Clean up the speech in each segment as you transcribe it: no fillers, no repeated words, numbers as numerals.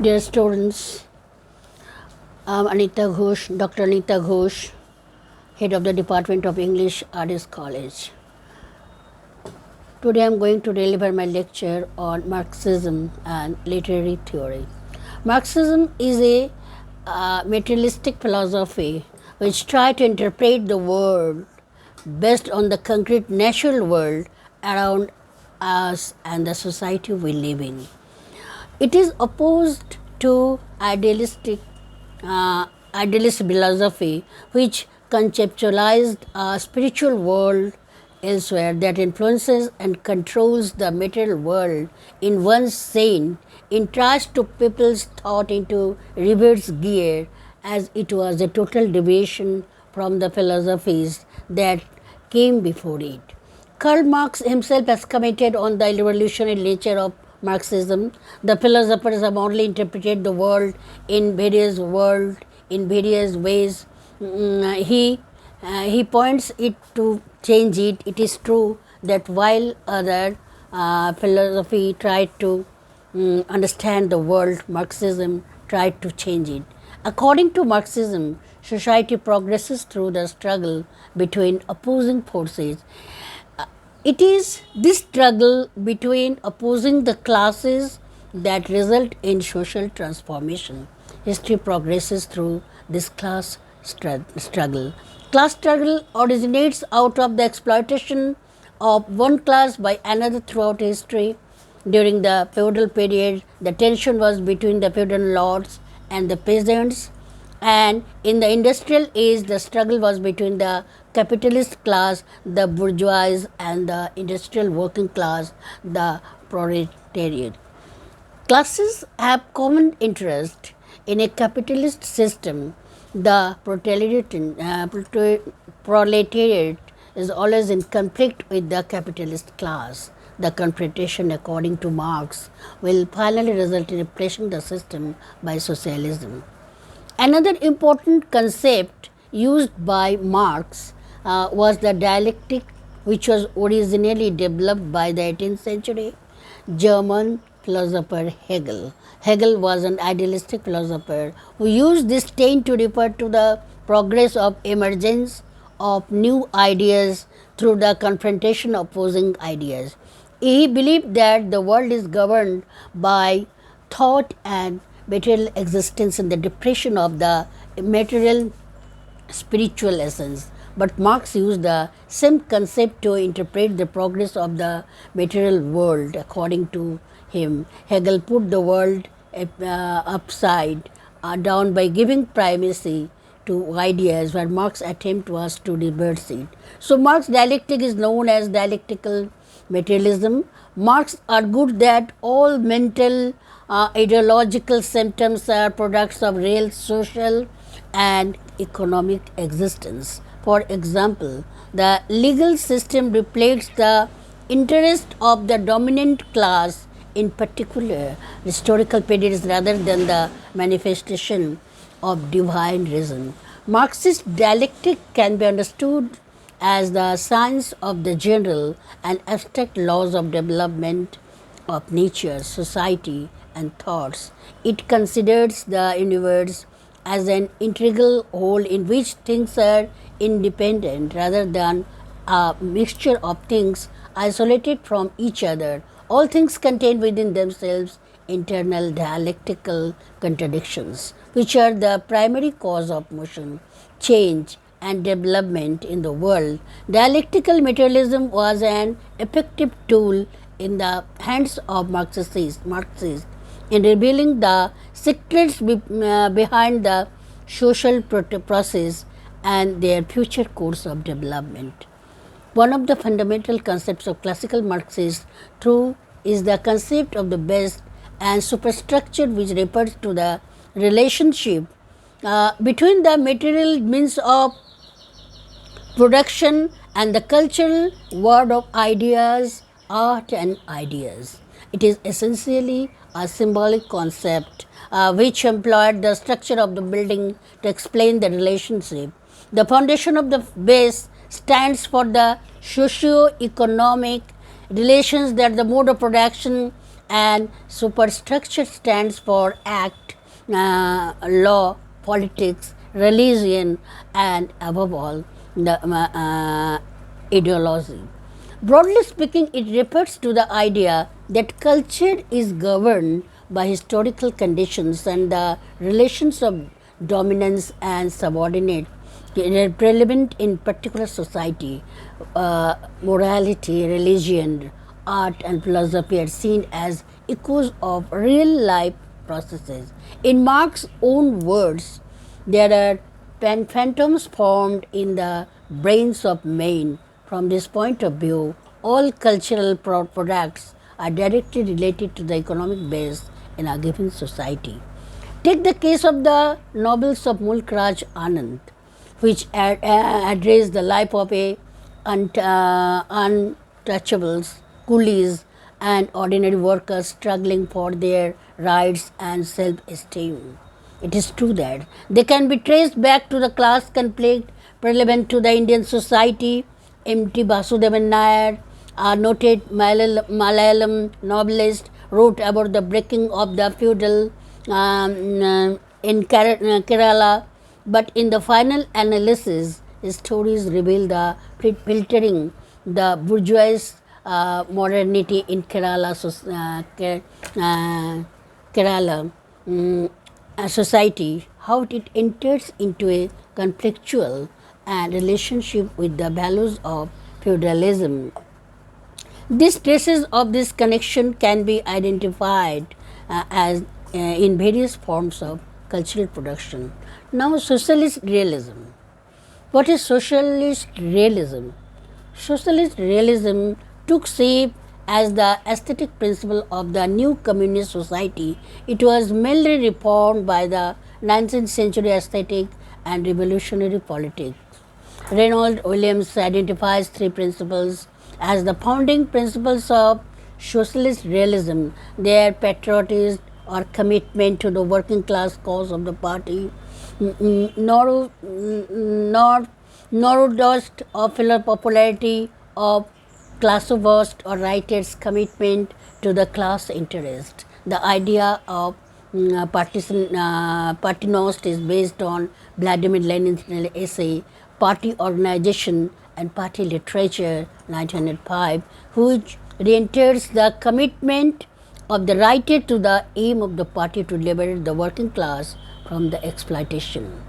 Dear students, I'm Dr. Anita Ghosh, Head of the Department of English, Addis College. Today I'm going to deliver my lecture on Marxism and literary theory. Marxism is a materialistic philosophy which tries to interpret the world based on the concrete natural world around us and the society we live in. It is opposed to idealist philosophy, which conceptualized a spiritual world elsewhere that influences and controls the material world in one scene, in tries to people's thought into reverse gear, as it was a total deviation from the philosophies that came before it. Karl Marx himself has commented on the revolutionary nature of Marxism. The philosophers have only interpreted the world in various ways. He points it to change it. It is true that while other philosophy tried to understand the world, Marxism tried to change it. According to Marxism, society progresses through the struggle between opposing forces. It is this struggle between opposing the classes that result in social transformation. History progresses through this class struggle. Class struggle originates out of the exploitation of one class by another throughout history. During the feudal period, the tension was between the feudal lords and the peasants, and in the industrial age the struggle was between the capitalist class, the bourgeois, and the industrial working class, the proletariat. Classes have common interest in a capitalist system. The proletariat is always in conflict with the capitalist class. The confrontation, according to Marx, will finally result in replacing the system by socialism. Another important concept used by Marx was the dialectic, which was originally developed by the 18th century German philosopher Hegel. Hegel was an idealistic philosopher who used this term to refer to the progress of emergence of new ideas through the confrontation of opposing ideas. He believed that the world is governed by thought and material existence and the depression of the material spiritual essence. But Marx used the same concept to interpret the progress of the material world. According to him, Hegel put the world upside down by giving primacy to ideas, where Marx's attempt was to reverse it. So, Marx's dialectic is known as dialectical materialism. Marx argued that all mental ideological symptoms are products of real social and economic existence. For example, the legal system reflects the interest of the dominant class in particular historical periods rather than the manifestation of divine reason. Marxist dialectic can be understood as the science of the general and abstract laws of development of nature, society, and thoughts. It considers the universe as an integral whole in which things are independent rather than a mixture of things isolated from each other. All things contain within themselves internal dialectical contradictions, which are the primary cause of motion, change, and development in the world. Dialectical materialism was an effective tool in the hands of Marxists in revealing the secrets behind the social process and their future course of development. One of the fundamental concepts of classical Marxist thought is the concept of the best and superstructure, which refers to the relationship between the material means of production and the cultural world of ideas, art, and ideas. It is essentially a symbolic concept which employed the structure of the building to explain the relationship. The foundation of the base stands for the socio-economic relations that the mode of production and superstructure stands for act, law, politics, religion, and above all, the ideology. Broadly speaking, it refers to the idea that culture is governed by historical conditions and the relations of dominance and subordinate relevant in particular society. Morality, religion, art, and philosophy are seen as echoes of real life processes. In Marx's own words, there are phantoms formed in the brains of men. From this point of view, all cultural products are directly related to the economic base in a given society. Take the case of the novels of Mulk Raj Anand, which address the life of a untouchables, coolies, and ordinary workers struggling for their rights and self-esteem. It is true that they can be traced back to the class conflict relevant to the Indian society. M.T. Vasudevan Nair, a noted Malayalam novelist, wrote about the breaking of the feudal in Kerala, but in the final analysis, his stories reveal the filtering the bourgeois modernity in Kerala society, how it enters into a conflictual and relationship with the values of feudalism. These traces of this connection can be identified as in various forms of cultural production. Now, socialist realism. What is socialist realism? Socialist realism took shape as the aesthetic principle of the new communist society. It was mainly reformed by the 19th century aesthetic and revolutionary politics. Reynold Williams identifies three principles as the founding principles of socialist realism: their patriotism or commitment to the working class cause of the party, Norudust of popularity of classovist or writer's commitment to the class interest. The idea of partinost is based on Vladimir Lenin's essay Party Organization and Party Literature 1905, which reiterates the commitment of the writer to the aim of the party to liberate the working class from the exploitation.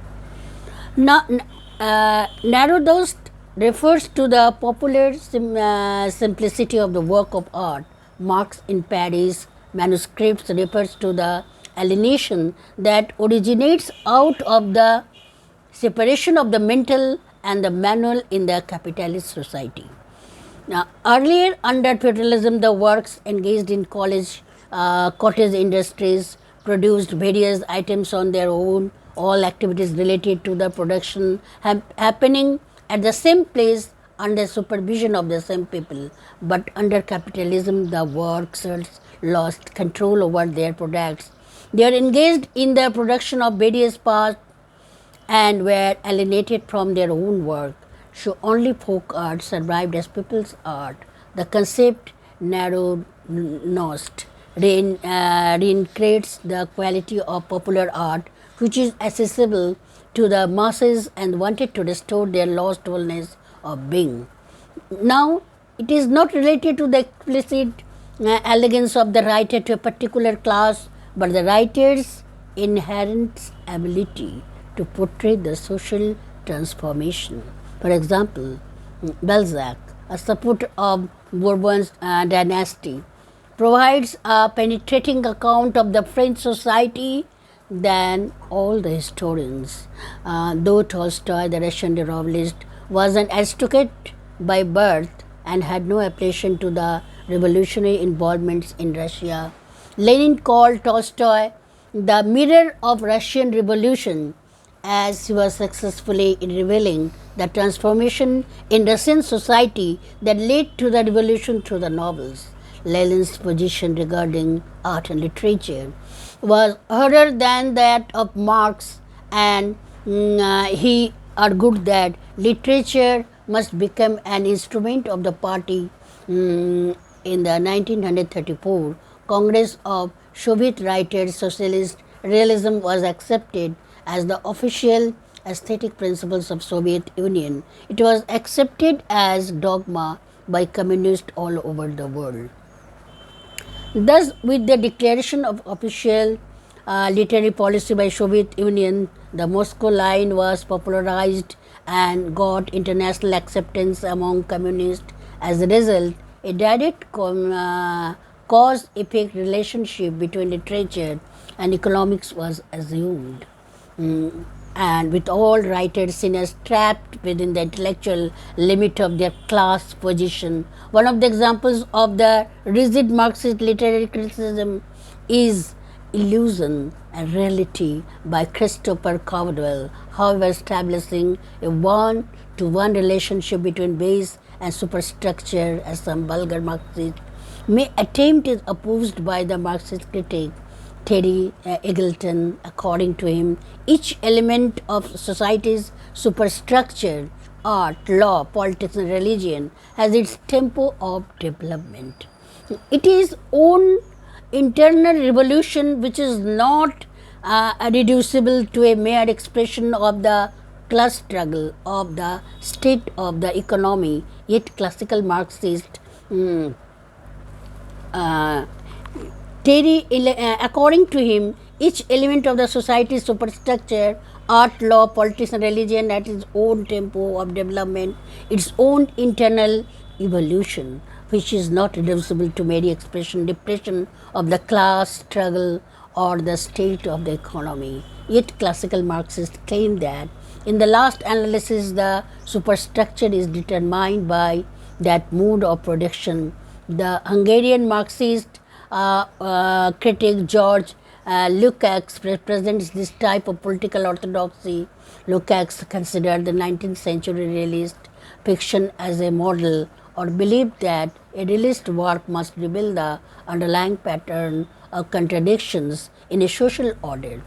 Narodost refers to the popular simplicity of the work of art. Marx in Paris manuscripts refers to the alienation that originates out of the separation of the mental and the manual in the capitalist society. Now, earlier under feudalism, the works engaged in cottage industries produced various items on their own, all activities related to the production happening at the same place under supervision of the same people. But under capitalism, the workers lost control over their products. They are engaged in the production of various parts and were alienated from their own work. So only folk art survived as people's art. The concept narrowed nost reintegrates the quality of popular art, which is accessible to the masses and wanted to restore their lost wholeness of being. Now, it is not related to the explicit elegance of the writer to a particular class, but the writer's inherent ability to portray the social transformation. For example, Balzac, a supporter of Bourbon's dynasty, provides a penetrating account of the French society than all the historians. Though Tolstoy, the Russian novelist, was an aristocrat by birth and had no appreciation to the revolutionary involvements in Russia, Lenin called Tolstoy the mirror of Russian Revolution, as he was successfully in revealing the transformation in Russian society that led to the revolution through the novels. Lenin's position regarding art and literature was harder than that of Marx, and he argued that literature must become an instrument of the party. In the 1934 Congress of Soviet Writers Socialist Realism was accepted as the official aesthetic principles of Soviet Union. It was accepted as dogma by communists all over the world. Thus, with the declaration of official literary policy by Soviet Union, the Moscow line was popularized and got international acceptance among communists. As a result, a direct cause-effect relationship between literature and economics was assumed. And with all writers seen as trapped within the intellectual limit of their class position. One of the examples of the rigid Marxist literary criticism is Illusion and Reality by Christopher Caldwell, however establishing a one-to-one relationship between base and superstructure as some vulgar Marxist may attempt is opposed by the Marxist critic Terry Eagleton. According to him, each element of society's superstructure, art, law, politics, and religion has its tempo of development. It is own internal revolution which is not reducible to a mere expression of the class struggle of the state of the economy. Yet classical Marxist according to him, each element of the society's superstructure, art, law, politics, and religion, at its own tempo of development, its own internal evolution, which is not reducible to mere depression of the class struggle or the state of the economy. Yet classical Marxists claim that in the last analysis, the superstructure is determined by that mode of production. The Hungarian Marxist critic George Lukács represents this type of political orthodoxy. Lukács considered the 19th century realist fiction as a model, or believed that a realist work must reveal the underlying pattern of contradictions in a social order.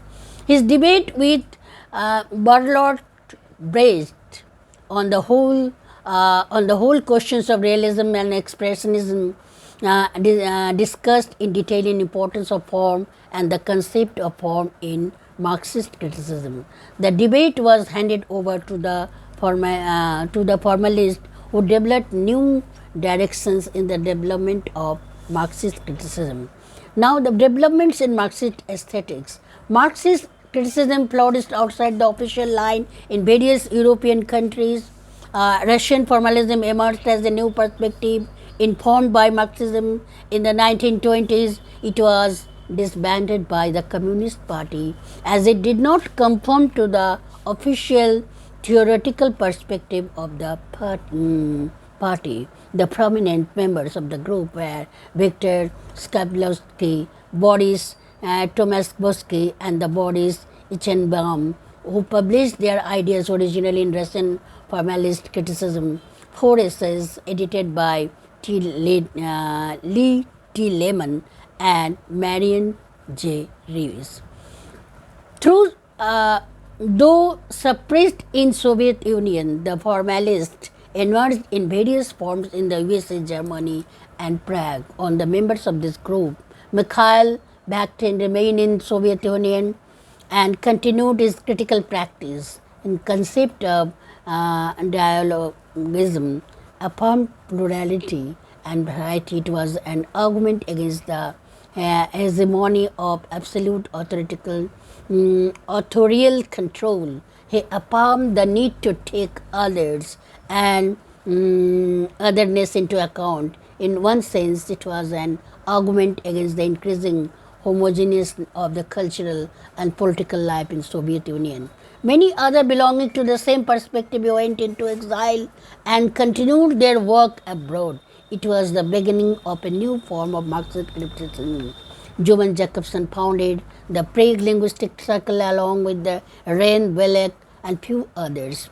His debate with Bertolt Brecht on the whole questions of realism and expressionism discussed in detail in importance of form and the concept of form in Marxist criticism. The debate was handed over to the formalists who developed new directions in the development of Marxist criticism. Now, the developments in Marxist aesthetics. Marxist criticism flourished outside the official line in various European countries. Russian formalism emerged as a new perspective informed by Marxism. In the 1920s, it was disbanded by the Communist Party as it did not conform to the official theoretical perspective of the party. The prominent members of the group were Viktor Skablovsky, Boris Tomaskovsky, and the Boris Eichenbaum, who published their ideas originally in Russian formalist criticism. 4 essays edited by Lee T. Lehman and Marion J. Reeves. Though suppressed in Soviet Union, the formalists emerged in various forms in the USA, Germany, and Prague. On the members of this group, Mikhail Bakhtin remained in Soviet Union and continued his critical practice in concept of dialogism, affirmed plurality and variety. It was an argument against the hegemony of absolute authorial control. He affirmed the need to take others and otherness into account. In one sense, it was an argument against the increasing homogeneity of the cultural and political life in Soviet Union. Many others belonging to the same perspective went into exile and continued their work abroad. It was the beginning of a new form of Marxist criticism. Johann Jacobson founded the Prague Linguistic Circle along with the Rein Wellek and few others.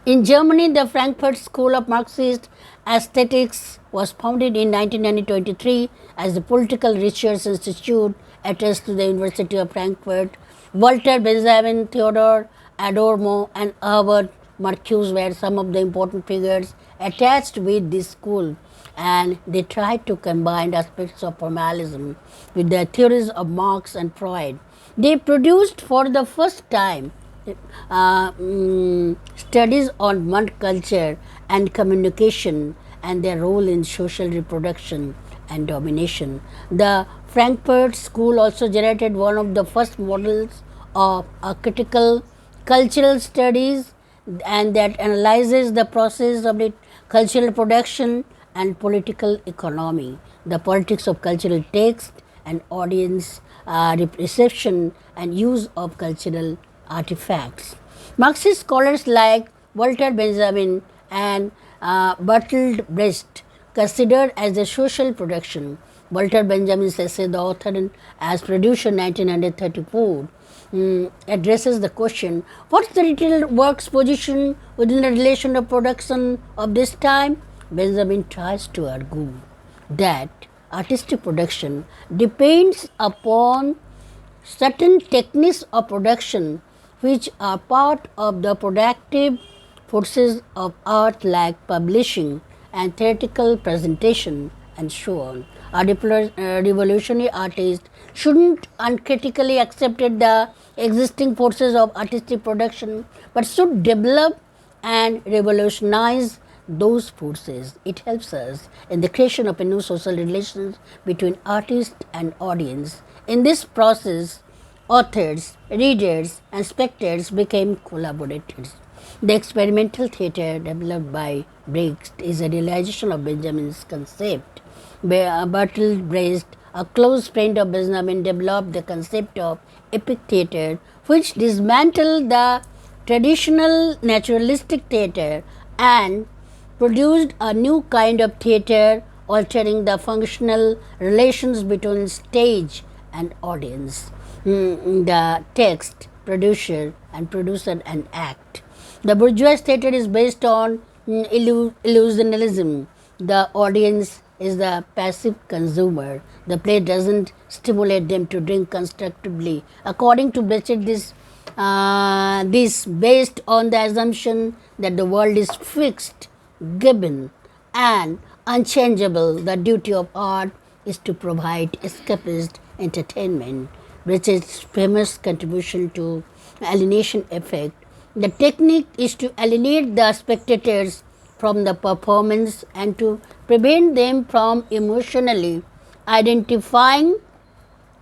In Germany, the Frankfurt School of Marxist Aesthetics was founded in 1923 as the Political Research Institute attached to the University of Frankfurt. Walter Benjamin, Theodor Adorno, and Herbert Marcuse were some of the important figures attached with this school. and they tried to combine aspects of formalism with the theories of Marx and Freud. They produced for the first time studies on mud culture and communication and their role in social reproduction and domination. The Frankfurt School also generated one of the first models of a critical cultural studies and that analyzes the process of the cultural production and political economy, the politics of cultural text and audience reception and use of cultural artifacts. Marxist scholars like Walter Benjamin and Bertolt Brecht considered as a social production. Walter Benjamin's essay, The Author as Producer, 1934, addresses the question, what's the retail work's position within the relation of production of this time? Benjamin tries to argue that artistic production depends upon certain techniques of production which are part of the productive forces of art like publishing and theatrical presentation and so on. A revolutionary artist shouldn't uncritically accept the existing forces of artistic production but should develop and revolutionize those forces. It helps us in the creation of a new social relations between artist and audience. In this process, authors, readers and spectators became collaborators. The experimental theatre developed by Brecht is a realization of Benjamin's concept. Bertolt Brecht, a close friend of Benjamin, developed the concept of epic theatre, which dismantled the traditional naturalistic theatre and produced a new kind of theatre, altering the functional relations between stage and audience, the text, producer and act. The bourgeois theatre is based on illusionism. The audience is the passive consumer. The play doesn't stimulate them to drink constructively. According to Brecht, this based on the assumption that the world is fixed, given, and unchangeable. The duty of art is to provide escapist entertainment. Brecht's famous contribution to alienation effect. The technique is to alienate the spectators from the performance and to prevent them from emotionally identifying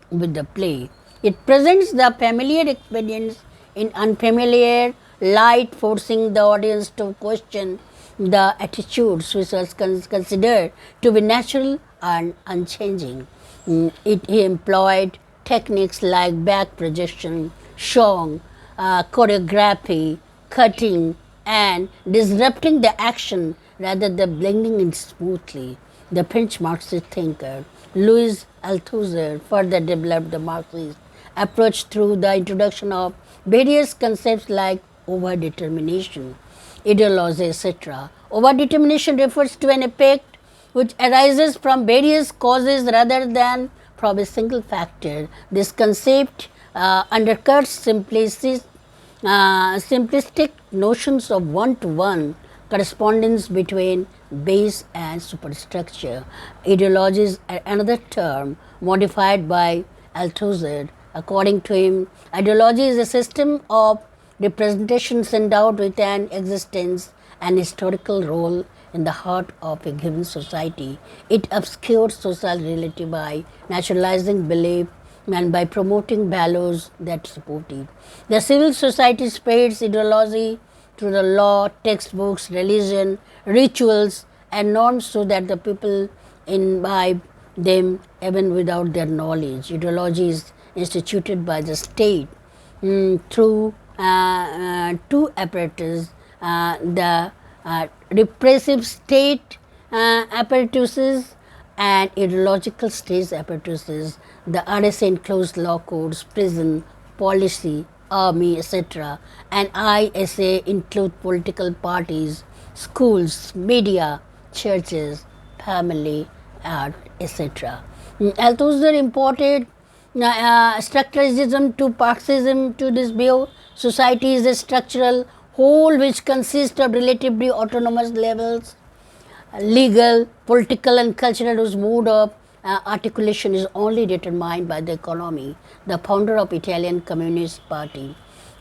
with the play. It presents the familiar experience in unfamiliar light, forcing the audience to question the attitudes which was considered to be natural and unchanging. He employed techniques like back projection, song, choreography, cutting, and disrupting the action rather than blending it smoothly. The French Marxist thinker Louis Althusser further developed the Marxist approach through the introduction of various concepts like overdetermination, ideology, etc. Overdetermination refers to an effect which arises from various causes rather than from a single factor. This concept undercuts simplistic notions of one-to-one correspondence between base and superstructure. Ideology is another term modified by Althusser. According to him, ideology is a system of representations endowed with an existence and historical role in the heart of a given society. It obscures social reality by naturalizing belief and by promoting values that support it. The civil society spreads ideology through the law, textbooks, religion, rituals and norms so that the people imbibe them even without their knowledge. Ideology is instituted by the state through two apparatus, the repressive state apparatuses and ideological state apparatuses. The RSA includes law codes, prison, policy, army, etc. And ISA include political parties, schools, media, churches, family, art, etc. Althusser imported structuralism to Marxism to this view. Society is a structural whole which consists of relatively autonomous levels legal, political, and cultural whose mode of articulation is only determined by the economy. The founder of Italian Communist Party,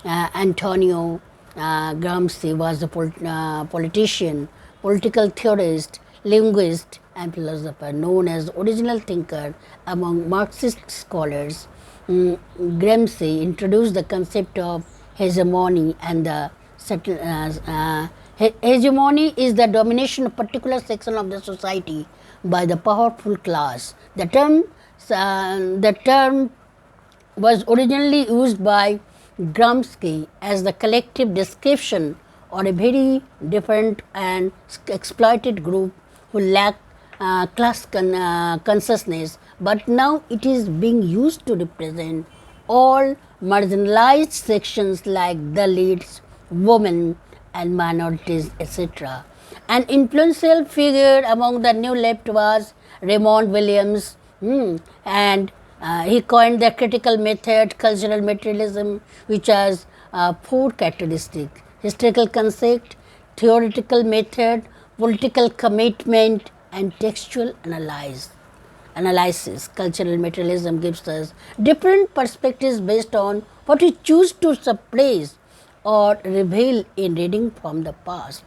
Antonio Gramsci, was a politician, political theorist, linguist, and philosopher known as original thinker among Marxist scholars. Gramsci introduced the concept of hegemony and the hegemony is the domination of particular section of the society by the powerful class. The term was originally used by Gramsci as the collective description or a very different and exploited group who lack class consciousness, but now it is being used to represent all marginalized sections like Dalits, women, and minorities, etc. An influential figure among the new left was Raymond Williams, and he coined the critical method, cultural materialism, which has four characteristics: historical concept, theoretical method, political commitment, and textual analysis. Cultural materialism gives us different perspectives based on what we choose to suppress or reveal in reading from the past.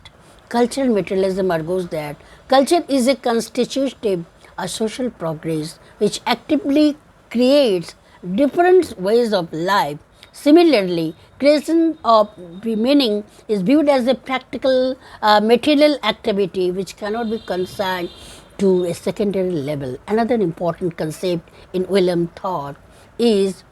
Cultural materialism argues that culture is a constitutive, a social progress which actively creates different ways of life. Similarly, creation of meaning is viewed as a practical, material activity which cannot be consigned to a secondary level. Another important concept in William thought is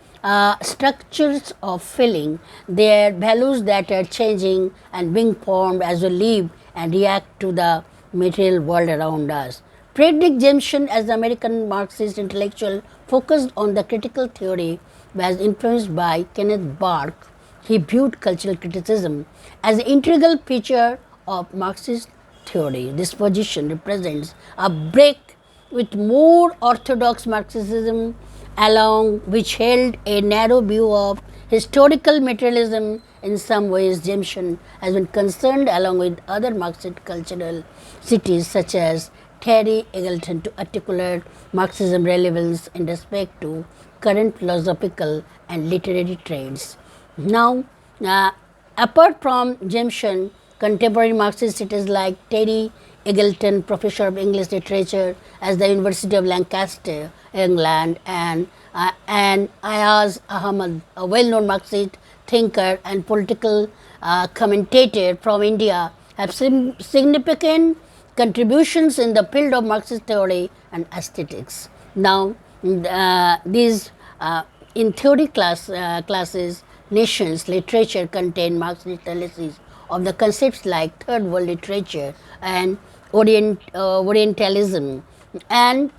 structures of feeling, their values that are changing and being formed as we live and react to the material world around us. Friedrich Jameson, as the American Marxist intellectual, focused on the critical theory, was influenced by Kenneth Burke. He viewed cultural criticism as an integral feature of Marxist theory. This position represents a break with more orthodox Marxism, along which held a narrow view of historical materialism. In some ways, Jameson has been concerned, along with other Marxist cultural cities such as Terry Eagleton, to articulate Marxism relevance in respect to current philosophical and literary trends. Now, apart from Jameson, contemporary Marxist cities like Terry Eagleton, professor of English literature at the University of Lancaster, England, and Ayaz Ahmad, a well-known Marxist thinker and political commentator from India, have significant contributions in the field of Marxist theory and aesthetics. Now, these in theory classes, nations literature contain Marxist analysis of the concepts like third world literature and Orientalism, and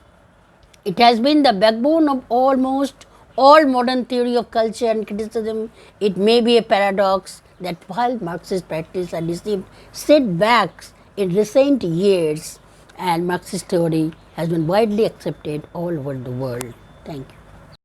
it has been the backbone of almost all modern theory of culture and criticism. It may be a paradox that while Marxist practice has received setbacks in recent years, and Marxist theory has been widely accepted all over the world. Thank you.